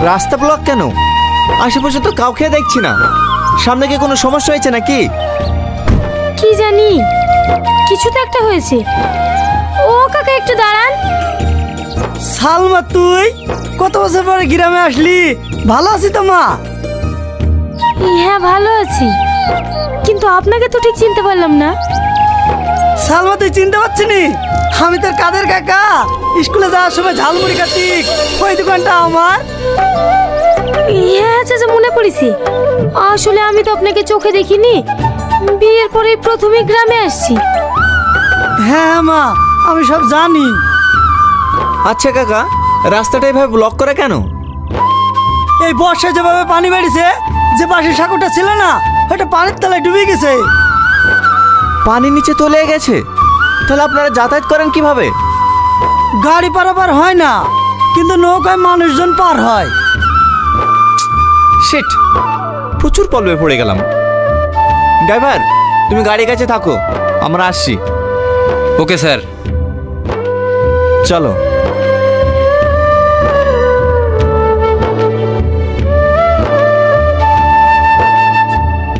রাস্তা ব্লক কেন? আশেপাশে তো কাউকে দেখছি না। সামনে কি কোনো সমস্যা হয়েছে নাকি? কি জানি, কিছু তো একটা হয়েছে। ও কাকা একটু দাঁড়ান। সালমা, তুই কত বছর পরে গ্রামে আসলি? ভালো আছি তো মা? হ্যাঁ ভালো আছি, কিন্তু আপনাকে তো ঠিক চিনতে পারলাম না। সালমা, তুই চিনতে পারছি নি? আমি তোর কাদের কাকা। স্কুলে যাওয়ার সময় ঝালমুড়ি খাতি ওই দোকানটা আমার। হ্যাঁ চাচা, মনে পড়েছে। আসলে আমি তো আপনাকে চোখে দেখিনি, বিয়ের পরে প্রথমে গ্রামে আসছি। হ্যাঁ মা, আমি সব জানি। আচ্ছা কাকা, রাস্তাটা এভাবে ব্লক করে কেন? এই বর্ষায় যেভাবে পানি বেড়েছে, যে পাশে সাঁকোটা ছিল না, ওটা পানির তলায় ডুবে গেছে। পানি নিচে তলে গেছে? তাহলে আপনারা যাতায়াত করেন কিভাবে? গাড়ি পারাপার হয় না, কিন্তু নৌকায় মানুষজন পার হয়। শিট, প্রচুর প্রবলেমে পড়ে গেলাম। ড্রাইভার, তুমি গাড়ির কাছে থাকো, আমরা আসছি। Okay sir. চলো।